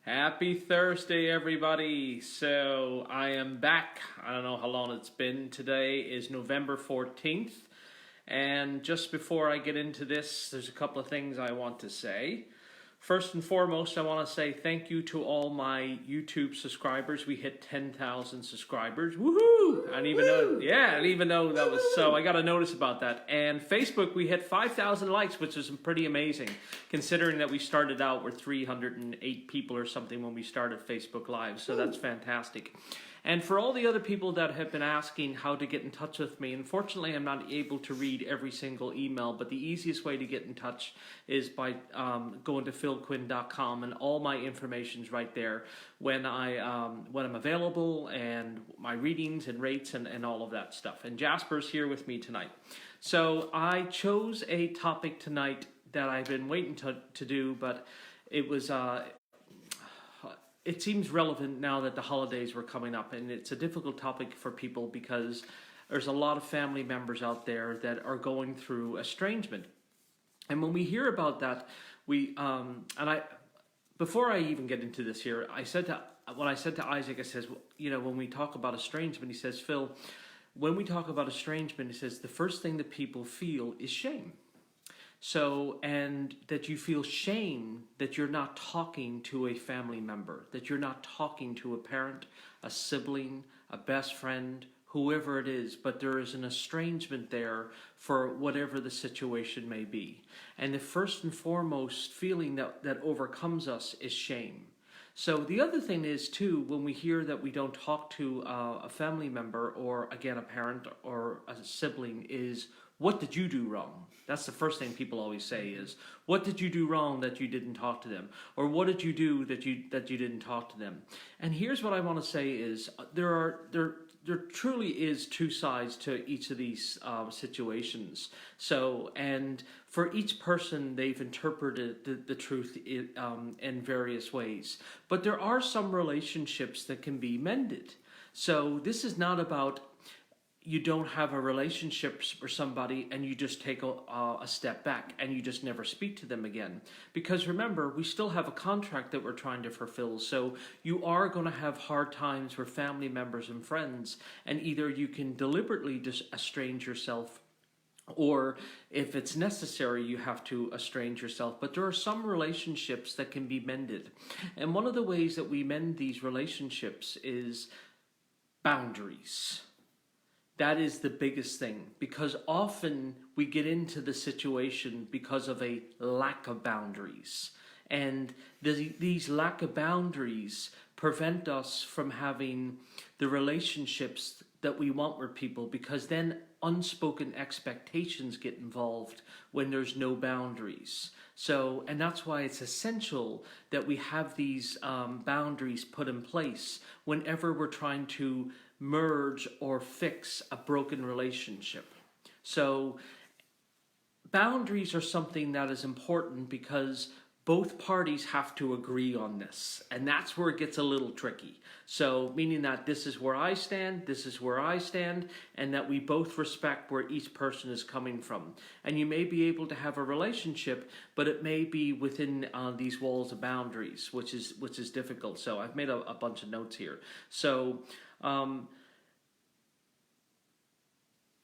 Happy Thursday, everybody. So I am back. I don't know how long it's been. Today is November 14th. And just before I get into this, there's a couple of things I want to say. First and foremost, I want to say thank you to all my YouTube subscribers. We hit 10,000 subscribers. Woohoo! I didn't even know that was so. I got a notice about that. And Facebook, we hit 5,000 likes, which is pretty amazing, considering that we started out with 308 people or something when we started Facebook Live. So that's fantastic. And for all the other people that have been asking how to get in touch with me, unfortunately I'm not able to read every single email, but the easiest way to get in touch is by going to philquinn.com, and all my information's right there when I'm available, and my readings and rates and all of that stuff. And Jasper's here with me tonight. So I chose a topic tonight that I've been waiting to do, but it was... It seems relevant now that the holidays were coming up, and it's a difficult topic for people because there's a lot of family members out there that are going through estrangement. And when we hear about that, before I even get into this here, I said to Isaac, I says, when we talk about estrangement, he says, Phil, when we talk about estrangement, he says, the first thing that people feel is shame. So, and that you feel shame that you're not talking to a family member, that you're not talking to a parent, a sibling, a best friend, whoever it is, but there is an estrangement there for whatever the situation may be. And the first and foremost feeling that overcomes us is shame. So the other thing is too, when we hear that we don't talk to a family member, or again a parent or a sibling, is, what did you do wrong? That's the first thing people always say is, what did you do wrong that you didn't talk to them? Or what did you do that you didn't talk to them? And here's what I want to say is, there truly is two sides to each of these situations. So, and for each person, they've interpreted the truth in various ways. But there are some relationships that can be mended. So this is not about you don't have a relationship for somebody and you just take a step back and you just never speak to them again. Because remember, we still have a contract that we're trying to fulfill. So you are going to have hard times with family members and friends, and either you can deliberately just estrange yourself, or if it's necessary, you have to estrange yourself. But there are some relationships that can be mended. And one of the ways that we mend these relationships is boundaries. That is the biggest thing, because often we get into the situation because of a lack of boundaries. And these lack of boundaries prevent us from having the relationships that we want with people, because then unspoken expectations get involved when there's no boundaries. So, and that's why it's essential that we have these boundaries put in place whenever we're trying to merge or fix a broken relationship. So boundaries are something that is important because both parties have to agree on this, and that's where it gets a little tricky. So meaning that this is where I stand, this is where I stand, and that we both respect where each person is coming from. And you may be able to have a relationship, but it may be within these walls of boundaries, which is difficult. So I've made a bunch of notes here. So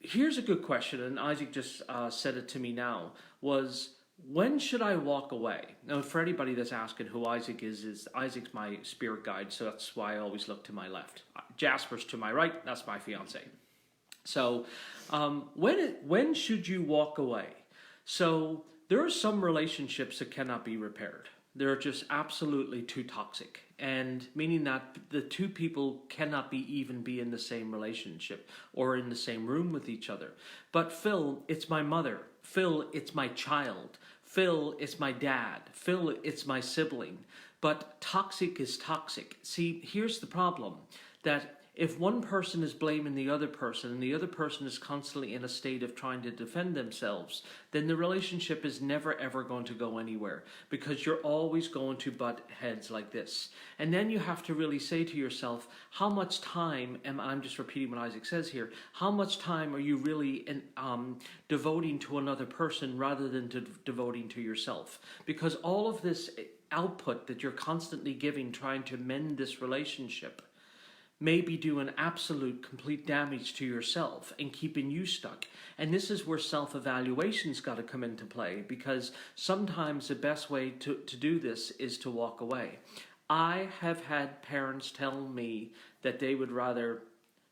here's a good question, and Isaac just said it to me now, was, when should I walk away? Now, for anybody that's asking who Isaac is Isaac's my spirit guide, so that's why I always look to my left. Jasper's to my right, that's my fiance. So when should you walk away? So there are some relationships that cannot be repaired. They're just absolutely too toxic, and meaning that the two people cannot even be in the same relationship or in the same room with each other. But Phil, it's my mother. Phil, it's my child. Phil, it's my dad. Phil, it's my sibling. But toxic is toxic. See, here's the problem, that if one person is blaming the other person and the other person is constantly in a state of trying to defend themselves, then the relationship is never ever going to go anywhere, because you're always going to butt heads like this. And then you have to really say to yourself, how much time, and I'm just repeating what Isaac says here, how much time are you really devoting to another person rather than devoting to yourself? Because all of this output that you're constantly giving trying to mend this relationship maybe doing absolute complete damage to yourself and keeping you stuck. And this is where self-evaluation's got to come into play, because sometimes the best way to do this is to walk away. I have had parents tell me that they would rather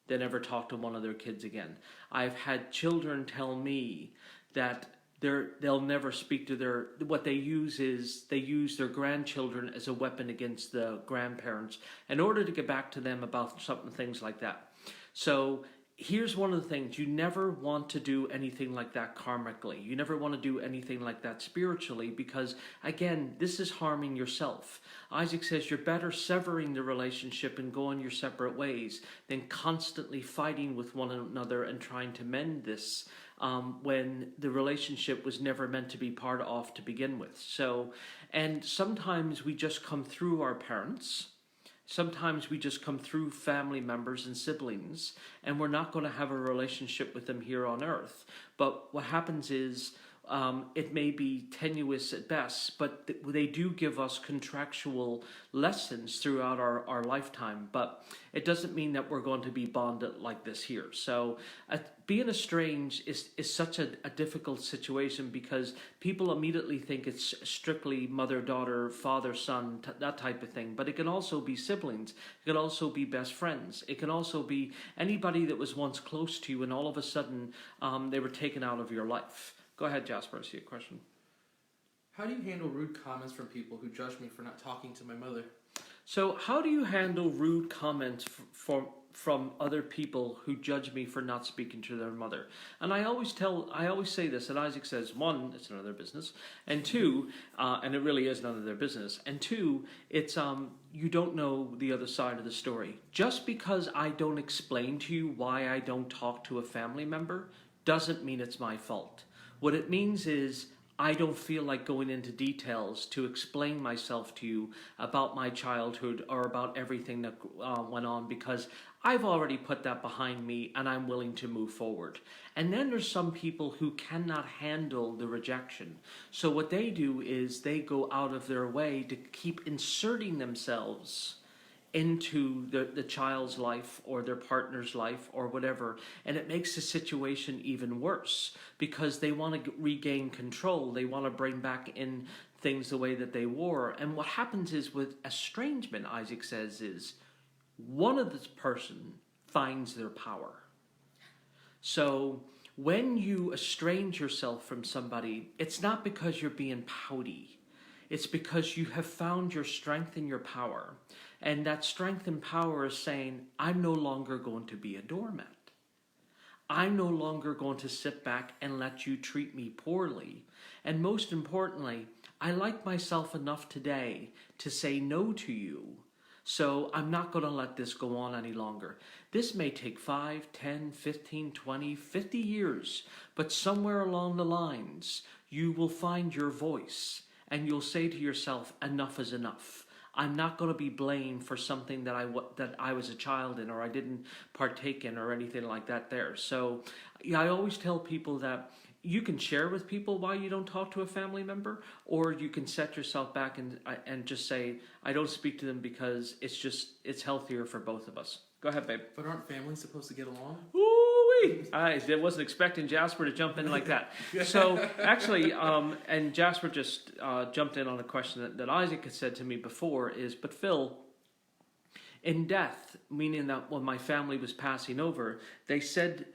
they never talk to one of their kids again. I've had children tell me that they'll never speak to their, what they use is they use their grandchildren as a weapon against the grandparents in order to get back to them about something, things like that. So here's one of the things: you never want to do anything like that karmically. You never want to do anything like that spiritually, because again, this is harming yourself. Isaac says you're better severing the relationship and going your separate ways than constantly fighting with one another and trying to mend this when the relationship was never meant to be part of to begin with. So, and sometimes we just come through our parents. Sometimes we just come through family members and siblings, and we're not going to have a relationship with them here on earth. But what happens is it may be tenuous at best, but they do give us contractual lessons throughout our lifetime. But it doesn't mean that we're going to be bonded like this here. So being estranged is such a difficult situation, because people immediately think it's strictly mother, daughter, father, son, that type of thing. But it can also be siblings. It can also be best friends. It can also be anybody that was once close to you and all of a sudden they were taken out of your life. Go ahead, Jasper. I see a question. How do you handle rude comments from people who judge me for not talking to my mother? So how do you handle rude comments from other people who judge me for not speaking to their mother? And I always say this, and Isaac says, one, it's none of their business, and two, and it really is none of their business, and two, it's you don't know the other side of the story. Just because I don't explain to you why I don't talk to a family member doesn't mean it's my fault. What it means is I don't feel like going into details to explain myself to you about my childhood or about everything that went on, because I've already put that behind me and I'm willing to move forward. And then there's some people who cannot handle the rejection. So what they do is they go out of their way to keep inserting themselves into the child's life or their partner's life or whatever, and it makes the situation even worse, because they want to regain control. They want to bring back in things the way that they were. And what happens is with estrangement, Isaac says, is one of this person finds their power. So when you estrange yourself from somebody, it's not because you're being pouty. It's because you have found your strength and your power. And that strength and power is saying, I'm no longer going to be a doormat. I'm no longer going to sit back and let you treat me poorly. And most importantly, I like myself enough today to say no to you. So I'm not going to let this go on any longer. This may take 5, 10, 15, 20, 50 years. But somewhere along the lines, you will find your voice. And you'll say to yourself, enough is enough. I'm not going to be blamed for something that I was a child in or I didn't partake in or anything like that there. So yeah, I always tell people that you can share with people why you don't talk to a family member, or you can set yourself back and just say, I don't speak to them because it's healthier for both of us. Go ahead, babe. But aren't families supposed to get along? Ooh-wee! I wasn't expecting Jasper to jump in like that. So actually, and Jasper just jumped in on a question that Isaac had said to me before is, but Phil, in death, meaning that when my family was passing over, they said,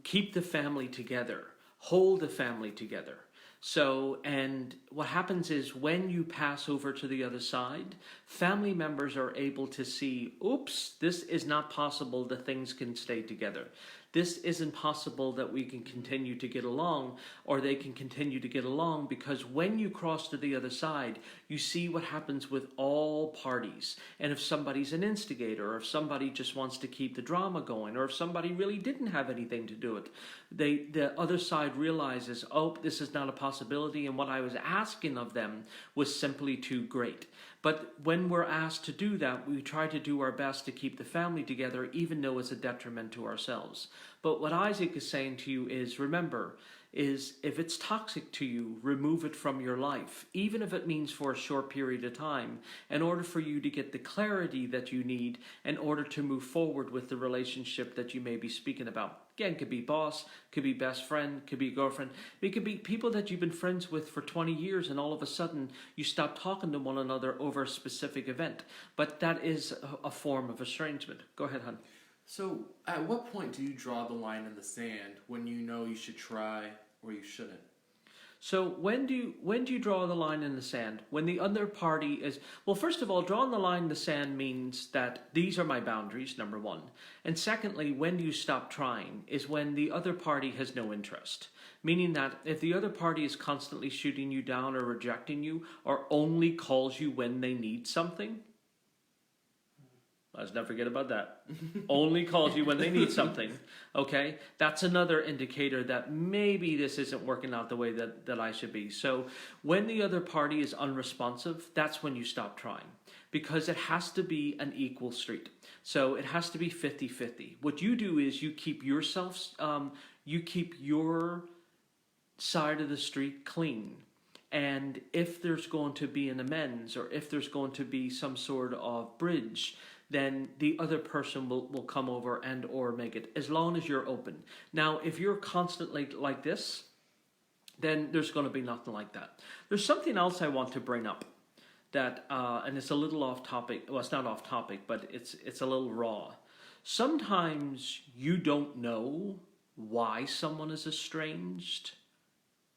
keep the family together, hold the family together. So, and what happens is when you pass over to the other side, family members are able to see, oops, this is not possible that things can stay together. This isn't possible that we can continue to get along, or they can continue to get along, because when you cross to the other side, you see what happens with all parties. And if somebody's an instigator, or if somebody just wants to keep the drama going, or if somebody really didn't have anything to do it, the other side realizes, oh, this is not a possibility, and what I was asking of them was simply too great. But when we're asked to do that, we try to do our best to keep the family together, even though it's a detriment to ourselves. But what Isaac is saying to you is, remember, is if it's toxic to you, remove it from your life, even if it means for a short period of time, in order for you to get the clarity that you need in order to move forward with the relationship that you may be speaking about. Again, could be boss, could be best friend, could be girlfriend. It could be people that you've been friends with for 20 years and all of a sudden you stop talking to one another over a specific event. But that is a form of estrangement. Go ahead, hon. So, at what point do you draw the line in the sand when you know you should try or you shouldn't? So when do you draw the line in the sand? When the other party is, well, first of all, drawing the line in the sand means that these are my boundaries, number one. And secondly, when do you stop trying is when the other party has no interest. Meaning that if the other party is constantly shooting you down or rejecting you or only calls you when they need something, let's not forget about that. Only calls you when they need something. Okay? That's another indicator that maybe this isn't working out the way that I should be. So when the other party is unresponsive, that's when you stop trying. Because it has to be an equal street. So it has to be 50-50. What you do is you keep yourself, you keep your side of the street clean. And if there's going to be an amends or if there's going to be some sort of bridge, then the other person will come over and or make it, as long as you're open. Now, if you're constantly like this, then there's going to be nothing like that. There's something else I want to bring up that, and it's a little off topic. Well, it's not off topic, but it's a little raw. Sometimes you don't know why someone is estranged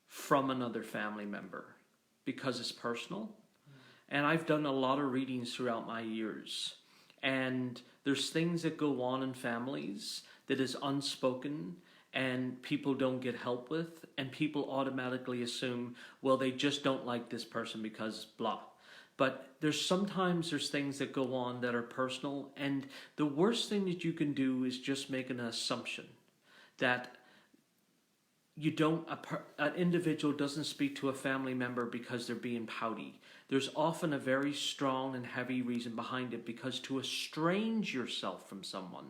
from another family member because it's personal. And I've done a lot of readings throughout my years. And there's things that go on in families that is unspoken and people don't get help with, and people automatically assume, well, they just don't like this person because blah. But sometimes there's things that go on that are personal, and the worst thing that you can do is just make an assumption that an individual doesn't speak to a family member because they're being pouty. There's often a very strong and heavy reason behind it, because to estrange yourself from someone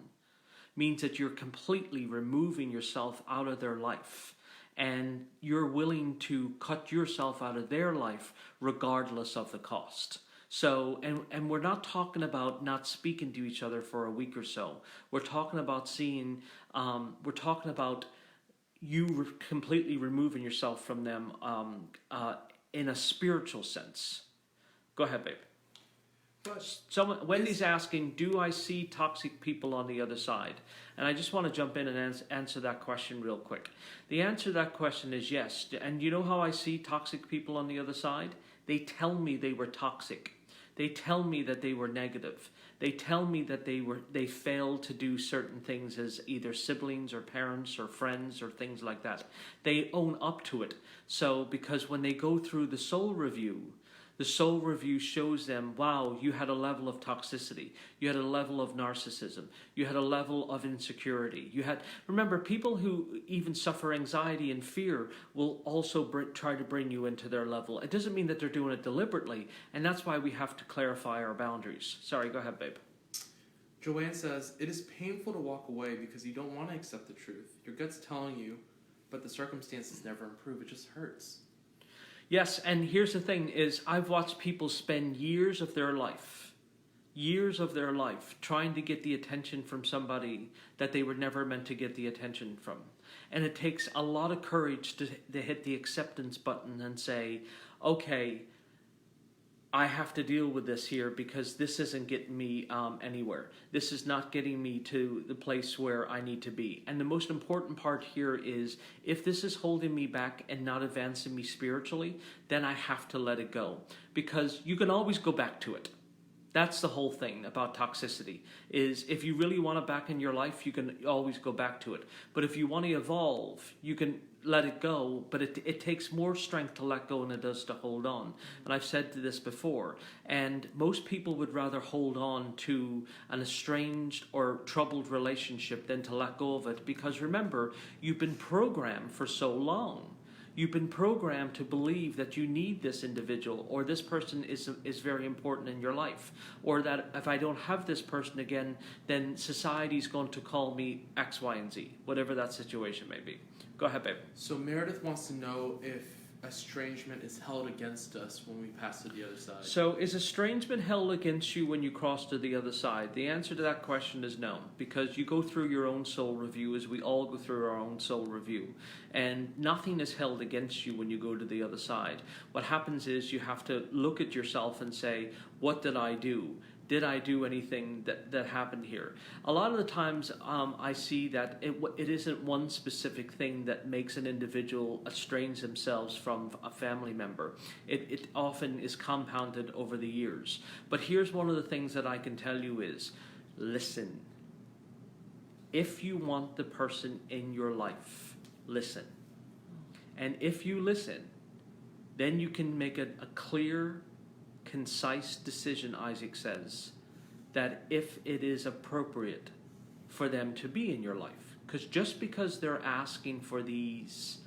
means that you're completely removing yourself out of their life, and you're willing to cut yourself out of their life regardless of the cost. So, and we're not talking about not speaking to each other for a week or so. We're talking about you completely removing yourself from them in a spiritual sense. Go ahead, babe. Wendy's asking, do I see toxic people on the other side? And I just want to jump in and answer that question real quick. The answer to that question is yes. And you know how I see toxic people on the other side? They tell me they were toxic. They tell me that they were negative. They tell me that they failed to do certain things as either siblings or parents or friends or things like that. They own up to it. So because when they go through the soul review shows them, wow, you had a level of toxicity. You had a level of narcissism. You had a level of insecurity. Remember, people who even suffer anxiety and fear will also try to bring you into their level. It doesn't mean that they're doing it deliberately, and that's why we have to clarify our boundaries. Sorry, go ahead, babe. Joanne says, it is painful to walk away because you don't want to accept the truth. Your gut's telling you, but the circumstances never improve. It just hurts. Yes, and here's the thing is I've watched people spend years of their life trying to get the attention from somebody that they were never meant to get the attention from. And it takes a lot of courage to hit the acceptance button and say, okay, I have to deal with this here because this isn't getting me anywhere. This is not getting me to the place where I need to be. And the most important part here is if this is holding me back and not advancing me spiritually, then I have to let it go. Because you can always go back to it. That's the whole thing about toxicity, is if you really want it back in your life, you can always go back to it. But if you want to evolve, you can let it go, but it takes more strength to let go than it does to hold on. And I've said this before, and most people would rather hold on to an estranged or troubled relationship than to let go of it, because remember, you've been programmed for so long. You've been programmed to believe that you need this individual, or this person is very important in your life, or that if I don't have this person again, then society's going to call me X, Y, and Z, whatever that situation may be. Go ahead, babe. So Meredith wants to know if estrangement is held against us when we pass to the other side. So is estrangement held against you when you cross to the other side? The answer to that question is no, because you go through your own soul review, as we all go through our own soul review, and nothing is held against you when you go to the other side. What happens is you have to look at yourself and say, what did I do? Did I do anything that happened here? A lot of the times I see that it isn't one specific thing that makes an individual estrange themselves from a family member. It often is compounded over the years. But here's one of the things that I can tell you is, listen. If you want the person in your life, listen. And if you listen, then you can make a clear, concise decision, Isaac says, that if it is appropriate for them to be in your life. Because just because they're asking for these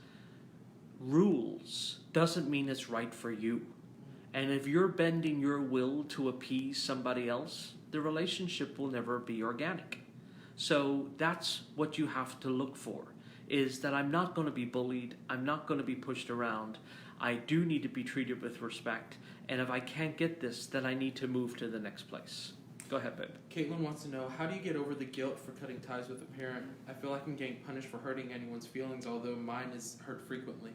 rules doesn't mean it's right for you. And if you're bending your will to appease somebody else, the relationship will never be organic. So that's what you have to look for, is that I'm not going to be bullied, I'm not going to be pushed around, I do need to be treated with respect, and if I can't get this, then I need to move to the next place. Go ahead, babe. Caitlin wants to know, how do you get over the guilt for cutting ties with a parent? I feel like I'm getting punished for hurting anyone's feelings, although mine is hurt frequently.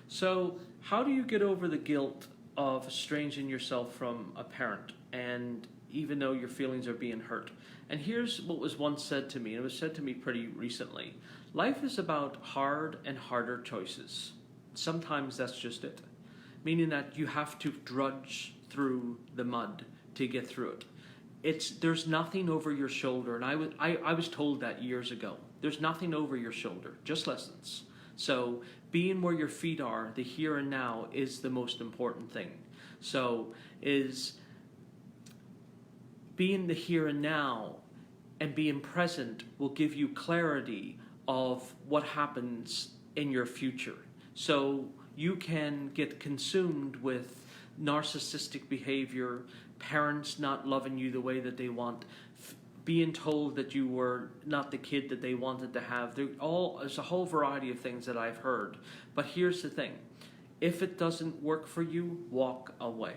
So, how do you get over the guilt of estranging yourself from a parent, and even though your feelings are being hurt? And here's what was once said to me, and it was said to me pretty recently. Life is about hard and harder choices. Sometimes that's just it. Meaning that you have to drudge through the mud to get through it. There's nothing over your shoulder, and I was told that years ago. There's nothing over your shoulder, just lessons. So being where your feet are, the here and now, is the most important thing. So is being the here and now and being present will give you clarity of what happens in your future. So you can get consumed with narcissistic behavior, parents not loving you the way that they want, being told that you were not the kid that they wanted to have. There's a whole variety of things that I've heard. But here's the thing. If it doesn't work for you, walk away.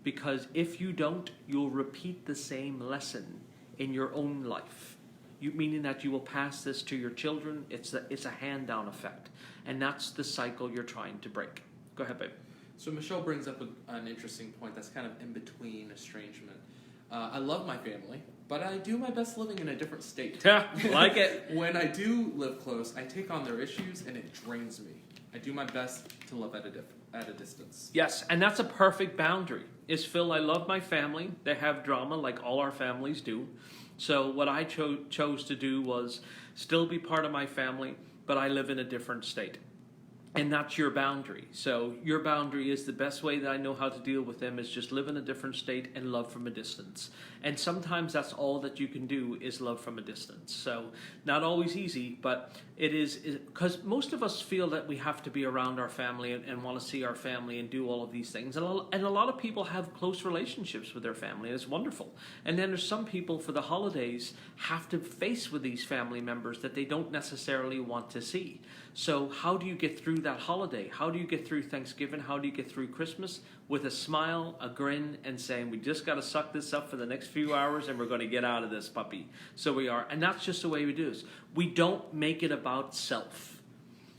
Because if you don't, you'll repeat the same lesson in your own life. Meaning that you will pass this to your children. It's a hand-down effect. And that's the cycle you're trying to break. Go ahead, babe. So Michelle brings up an interesting point that's kind of in between estrangement. I love my family, but I do my best living in a different state. Like it. When I do live close, I take on their issues and it drains me. I do my best to love at a distance. Yes, and that's a perfect boundary. Is Phil, I love my family. They have drama like all our families do. So what I chose to do was still be part of my family, but I live in a different state. And that's your boundary. So your boundary is the best way that I know how to deal with them is just live in a different state and love from a distance. And sometimes that's all that you can do is love from a distance. So not always easy, but it is because most of us feel that we have to be around our family and want to see our family and do all of these things. And a lot of people have close relationships with their family. And it's wonderful. And then there's some people for the holidays have to face with these family members that they don't necessarily want to see. So how do you get through that holiday? How do you get through Thanksgiving? How do you get through Christmas? With a smile, a grin, and saying, we just got to suck this up for the next few hours and we're going to get out of this puppy. So we are. And that's just the way we do this. We don't make it about self.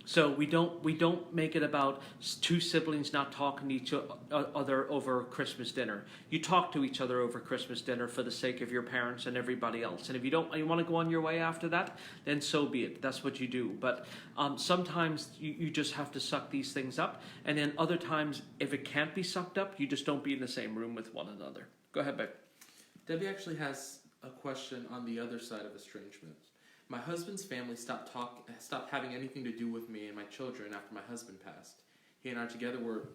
So we don't make it about two siblings not talking to each other over Christmas dinner. You talk to each other over Christmas dinner for the sake of your parents and everybody else. And if you want to go on your way after that, then so be it. That's what you do. But sometimes you just have to suck these things up. And then other times, if it can't be sucked up, you just don't be in the same room with one another. Go ahead, babe. Debbie actually has a question on the other side of estrangement. My husband's family stopped having anything to do with me and my children after my husband passed. He and I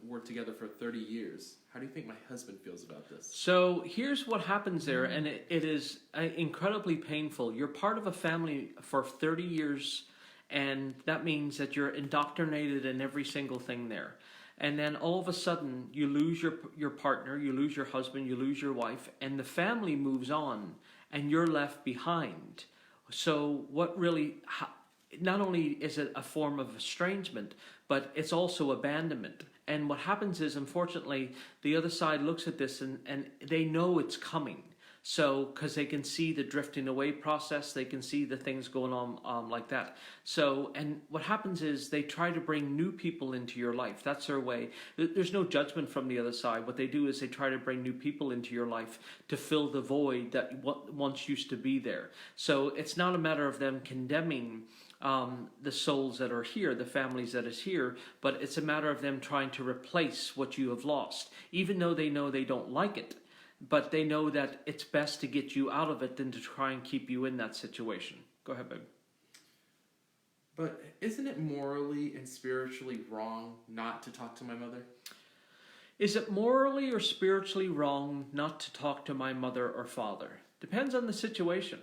were together for 30 years. How do you think my husband feels about this? So here's what happens there, and it is incredibly painful. You're part of a family for 30 years, and that means that you're indoctrinated in every single thing there. And then all of a sudden, you lose your partner, you lose your husband, you lose your wife, and the family moves on, and you're left behind. So what really not only is it a form of estrangement, but it's also abandonment. And what happens is, unfortunately, the other side looks at this and they know it's coming. So, because they can see the drifting away process, they can see the things going on like that. So, and what happens is they try to bring new people into your life. That's their way. There's no judgment from the other side. What they do is they try to bring new people into your life to fill the void that once used to be there. So, it's not a matter of them condemning the souls that are here, the families that is here, but it's a matter of them trying to replace what you have lost, even though they know they don't like it. But they know that it's best to get you out of it than to try and keep you in that situation. Go ahead, babe. But isn't it morally and spiritually wrong not to talk to my mother? Is it morally or spiritually wrong not to talk to my mother or father? Depends on the situation.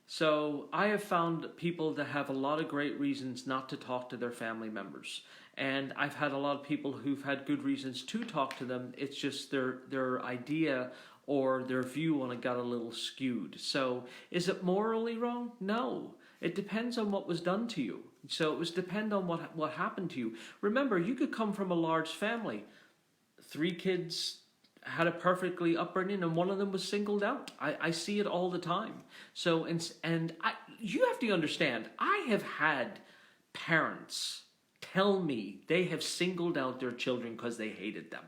So I have found people that have a lot of great reasons not to talk to their family members. And I've had a lot of people who've had good reasons to talk to them. It's just their idea or their view on it got a little skewed. So is it morally wrong? No. It depends on what was done to you. So it was depend on what happened to you. Remember, you could come from a large family. 3 kids had a perfectly upbringing and one of them was singled out. I see it all the time. So, you have to understand, I have had parents tell me they have singled out their children because they hated them.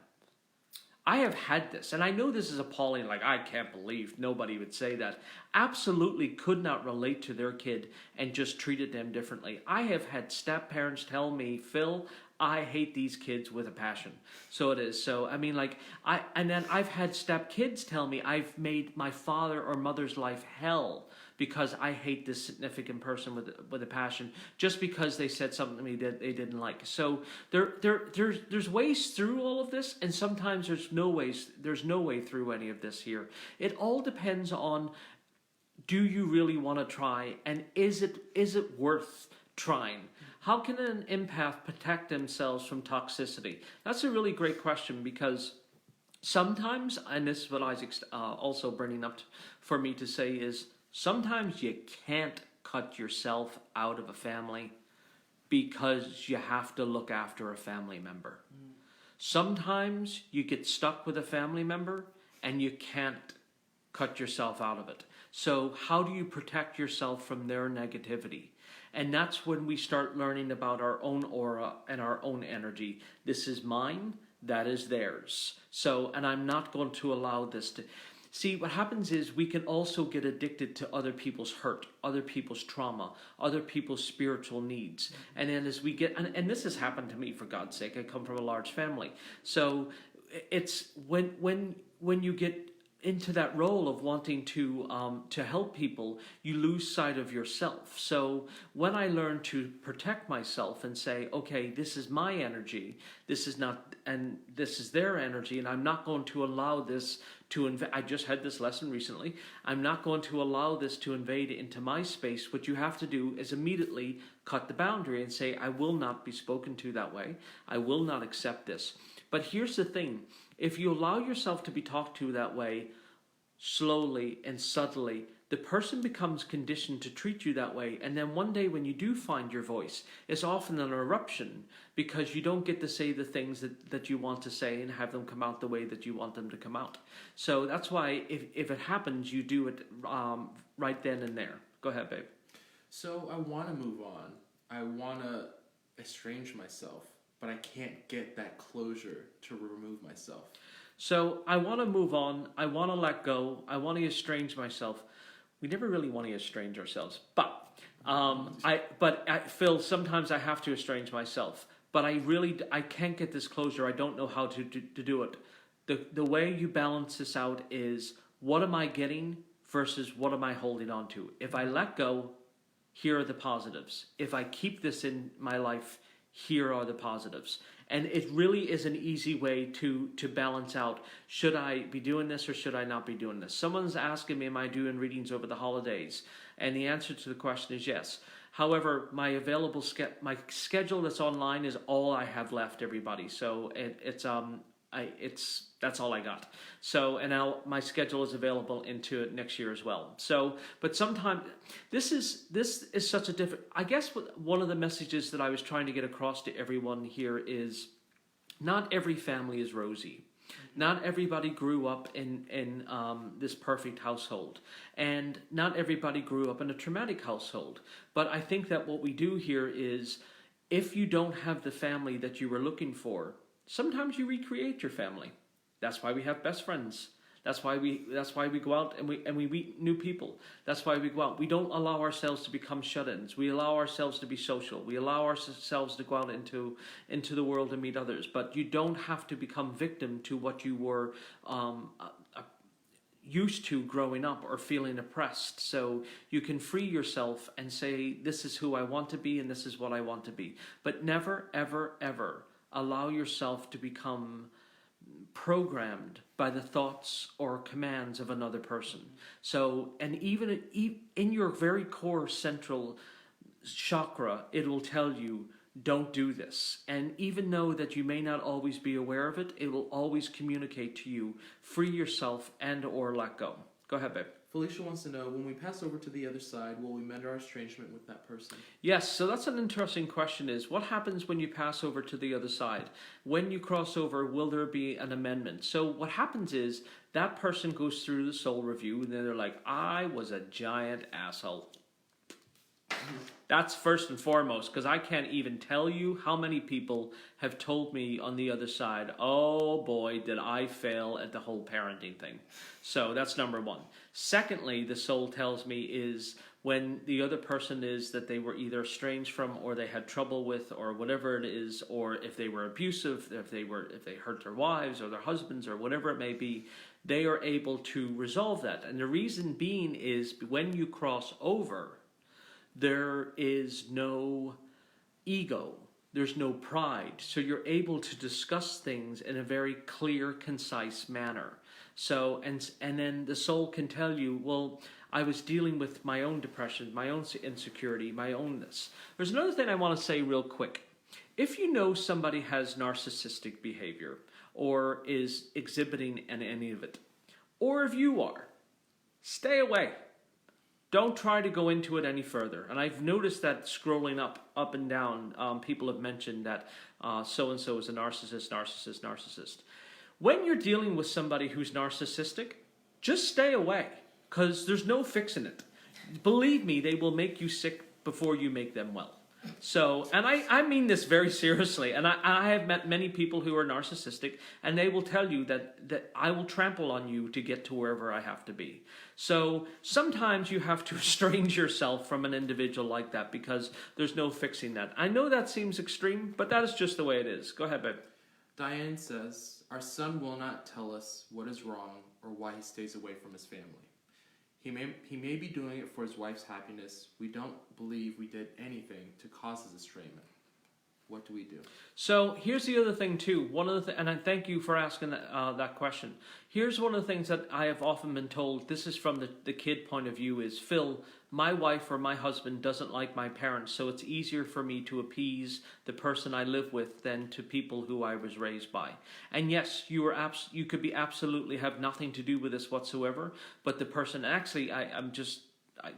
I have had this, and I know this is appalling, like I can't believe nobody would say that. Absolutely could not relate to their kid and just treated them differently. I have had step-parents tell me, Phil, I hate these kids with a passion. So it is. So, I mean, and then I've had step-kids tell me I've made my father or mother's life hell because I hate this significant person with a passion, just because they said something to me that they didn't like. So there's ways through all of this, and sometimes there's no way through any of this here. It all depends on, do you really want to try, and is it worth trying? How can an empath protect themselves from toxicity? That's a really great question, because sometimes, and this is what Isaac's also bringing up for me to say, is sometimes you can't cut yourself out of a family because you have to look after a family member. Sometimes you get stuck with a family member and you can't cut yourself out of it. So how do you protect yourself from their negativity? And that's when we start learning about our own aura and our own energy. This is mine, that is theirs. So, and I'm not going to allow this to... See, what happens is we can also get addicted to other people's hurt, other people's trauma, other people's spiritual needs. And then as we get... And this has happened to me, for God's sake. I come from a large family. So it's when you get into that role of wanting to help people, you lose sight of yourself. So when I learn to protect myself and say, okay, this is my energy, this is not, and this is their energy, and I'm not going to allow this to I just had this lesson recently. I'm not going to allow this to invade into my space. What you have to do is immediately cut the boundary and say, I will not be spoken to that way. I will not accept this. But here's the thing. If you allow yourself to be talked to that way, slowly and subtly, the person becomes conditioned to treat you that way. And then one day when you do find your voice, it's often an eruption because you don't get to say the things that you want to say and have them come out the way that you want them to come out. So that's why if it happens, you do it right then and there. Go ahead, babe. So I want to move on. I want to estrange myself, but I can't get that closure to remove myself. So I want to move on. I want to let go. I want to estrange myself. We never really want to estrange ourselves, but Phil, sometimes I have to estrange myself. But I can't get this closure. I don't know how to do it. The way you balance this out is, what am I getting versus what am I holding on to? If I let go, here are the positives. If I keep this in my life, here are the positives. And it really is an easy way to balance out, should I be doing this or should I not be doing this? Someone's asking me, am I doing readings over the holidays? And the answer to the question is yes. However, my my schedule that's online is all I have left, everybody. So it's that's all I got. So, and now my schedule is available into next year as well. So, but sometimes this is such a different. I guess one of the messages that I was trying to get across to everyone here is, not every family is rosy. Not everybody grew up in this perfect household, and not everybody grew up in a traumatic household. But I think that what we do here is, if you don't have the family that you were looking for, sometimes you recreate your family. That's why we have best friends. That's why we go out and we meet new people. That's why we go out. We don't allow ourselves to become shut-ins. We allow ourselves to be social. We allow ourselves to go out into the world and meet others. But you don't have to become victim to what you were used to growing up or feeling oppressed. So you can free yourself and say, this is who I want to be and this is what I want to be. But never, ever, ever allow yourself to become programmed by the thoughts or commands of another person. So, and even in your very core central chakra, it will tell you, don't do this. And even though that you may not always be aware of it, it will always communicate to you, free yourself and or let go. Go ahead, babe. Felicia wants to know, when we pass over to the other side, will we mend our estrangement with that person? Yes, so that's an interesting question, is what happens when you pass over to the other side? When you cross over, will there be an amendment? So what happens is, that person goes through the soul review, and then they're like, I was a giant asshole. That's first and foremost, because I can't even tell you how many people have told me on the other side, oh boy, did I fail at the whole parenting thing. So that's number one. Secondly, the soul tells me is when the other person is that they were either estranged from, or they had trouble with, or whatever it is, or if they were abusive, if they hurt their wives or their husbands or whatever it may be, they are able to resolve that. And the reason being is, when you cross over, there is no ego, there's no pride, so you're able to discuss things in a very clear, concise manner. So, and then the soul can tell you, well, I was dealing with my own depression, my own insecurity, my own this. There's another thing I want to say real quick. If you know somebody has narcissistic behavior, or is exhibiting any of it, or if you are, stay away. Don't try to go into it any further. And I've noticed that scrolling up and down, people have mentioned that so-and-so is a narcissist. When you're dealing with somebody who's narcissistic, just stay away, because there's no fixing it. Believe me, they will make you sick before you make them well. So, and I mean this very seriously, and I have met many people who are narcissistic, and they will tell you that I will trample on you to get to wherever I have to be. So sometimes you have to estrange yourself from an individual like that, because there's no fixing that. I know that seems extreme, but that is just the way it is. Go ahead, babe. Diane says, our son will not tell us what is wrong or why he stays away from his family. He may be doing it for his wife's happiness. We don't believe we did anything to cause his estrangement. What do we do? So here's the other thing too. One of the and I thank you for asking that question. Here's one of the things that I have often been told. This is from the kid point of view. Is Phil, my wife or my husband doesn't like my parents, so it's easier for me to appease the person I live with than to people who I was raised by. And yes, you could be absolutely have nothing to do with this whatsoever. But the person actually,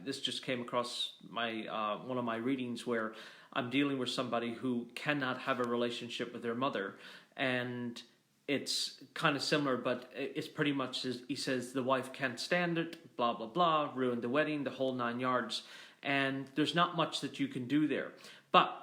this just came across my one of my readings where I'm dealing with somebody who cannot have a relationship with their mother, and it's kind of similar, but it's pretty much, he says the wife can't stand it, blah, blah, blah, ruined the wedding, the whole 9 yards, and there's not much that you can do there. But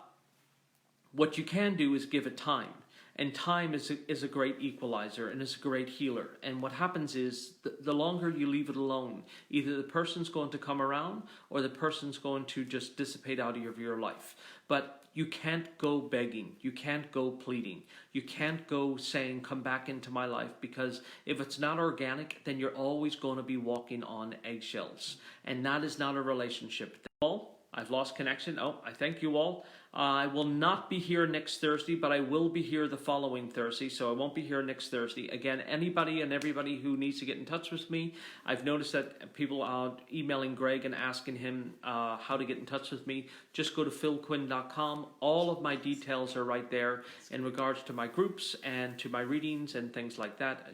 what you can do is give it time. And time is a great equalizer, and it's a great healer. And what happens is, the longer you leave it alone, either the person's going to come around, or the person's going to just dissipate out of your life. But you can't go begging. You can't go pleading. You can't go saying, come back into my life, because if it's not organic, then you're always going to be walking on eggshells. And that is not a relationship. All, I've lost connection. Oh, I thank you all. I will not be here next Thursday, but I will be here the following Thursday, so I won't be here next Thursday. Again, anybody and everybody who needs to get in touch with me, I've noticed that people are emailing Greg and asking him how to get in touch with me. Just go to philquinn.com. All of my details are right there in regards to my groups and to my readings and things like that.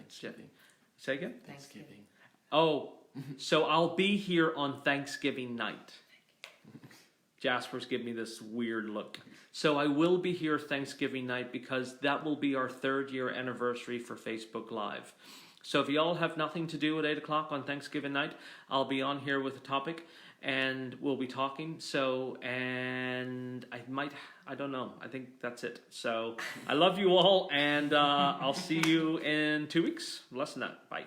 Say again? Thanksgiving. Oh, so I'll be here on Thanksgiving night. Jasper's giving me this weird look. So I will be here Thanksgiving night because that will be our 3rd year anniversary for Facebook Live. So if you all have nothing to do at 8 o'clock on Thanksgiving night, I'll be on here with a topic and we'll be talking. So, and I don't know. I think that's it. So I love you all and I'll see you in 2 weeks. Less than that. Bye.